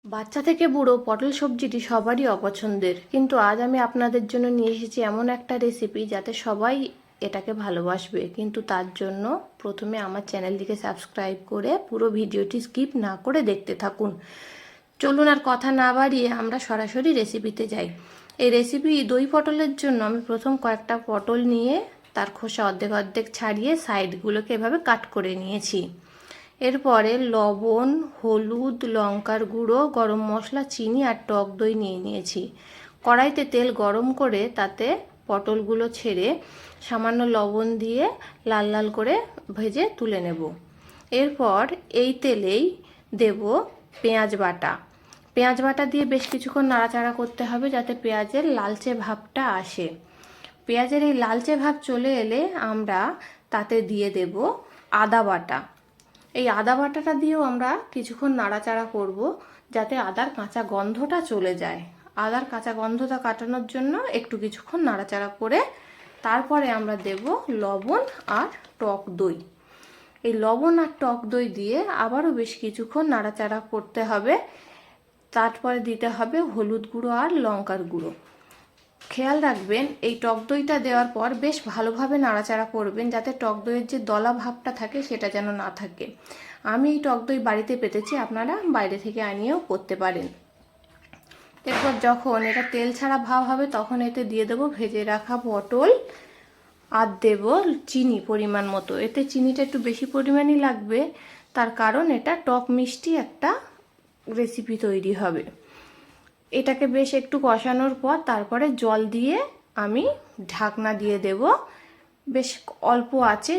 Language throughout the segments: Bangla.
বাচ্চা থেকে বুড়ো পটল সবজিটি সবারই অপছন্দের, কিন্তু আজ আমি আপনাদের জন্য নিয়ে এসেছি এমন একটা রেসিপি যাতে সবাই এটাকে ভালোবাসবে। কিন্তু তার জন্য প্রথমে আমার চ্যানেলটিকে সাবস্ক্রাইব করে পুরো ভিডিওটি স্কিপ না করে দেখতে থাকুন। চলুন আর কথা না বাড়িয়ে আমরা সরাসরি রেসিপিতে যাই। এই রেসিপি দই পটলের জন্য আমি প্রথম কয়েকটা পটল নিয়ে তার খোসা অর্ধেক অর্ধেক ছাড়িয়ে সাইডগুলোকে এভাবে কাট করে নিয়েছি। এরপরে লবণ, হলুদ, লঙ্কার গুঁড়ো, গরম মশলা, চিনি আর টক দই নিয়ে নিয়েছি। কড়াইতে তেল গরম করে তাতে পটলগুলো ছেড়ে সামান্য লবণ দিয়ে লাল লাল করে ভেজে তুলে নেব। এরপর এই তেলেই দেব পেঁয়াজ বাটা। পেঁয়াজ বাটা দিয়ে বেশ কিছুক্ষণ নাড়াচাড়া করতে হবে যাতে পেঁয়াজের লালচে ভাবটা আসে। পেঁয়াজের এই লালচে ভাব চলে এলে আমরা তাতে দিয়ে দেব আদা বাটা। এই আদা বাটাটা দিয়েও আমরা কিছুক্ষণ নাড়াচাড়া করব যাতে আদার কাঁচা গন্ধটা চলে যায়। আদার কাঁচা গন্ধটা কাটানোর জন্য একটু কিছুক্ষণ নাড়াচাড়া করে তারপরে আমরা দেব লবণ আর টক দই। এই লবণ আর টক দই দিয়ে আবারও বেশ কিছুক্ষণ নাড়াচাড়া করতে হবে। তারপরে দিতে হবে হলুদ গুঁড়ো আর লঙ্কার গুঁড়ো। খেয়াল রাখবেন এই টক দইটা দেওয়ার পর বেশ ভালোভাবে নাড়াচাড়া করবেন যাতে টক দইয়ের যে দলা ভাবটা থাকে সেটা যেন না থাকে। আমি এই টক দই বাড়িতে পেতেছি, আপনারা বাইরে থেকে আনিয়েও করতে পারেন। এরপর যখন এটা তেল ছাড়া ভাব হবে তখন এতে দিয়ে দেবো ভেজে রাখা পটল আর দেব চিনি পরিমাণ মতো। এতে চিনিটা একটু বেশি পরিমাণই লাগবে, তার কারণ এটা টক মিষ্টি একটা রেসিপি তৈরি হবে। এটাকে বেশ একটু কষানোর পর তারপরে জল দিয়ে আমি ঢাকনা দিয়ে দেব। বেশ অল্প আঁচে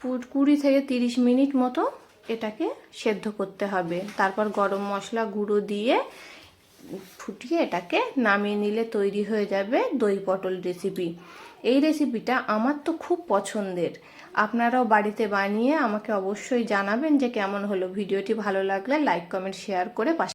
20 থেকে 30 মিনিট মতো এটাকে সেদ্ধ করতে হবে। তারপর গরম মশলা গুঁড়ো দিয়ে ফুটিয়ে এটাকে নামিয়ে নিলে তৈরি হয়ে যাবে দই পটল রেসিপি। এই রেসিপিটা আমার তো খুব পছন্দের। আপনারাও বাড়িতে বানিয়ে আমাকে অবশ্যই জানাবেন যে কেমন হলো। ভিডিওটি ভালো লাগলে লাইক, কমেন্ট, শেয়ার করে পাশে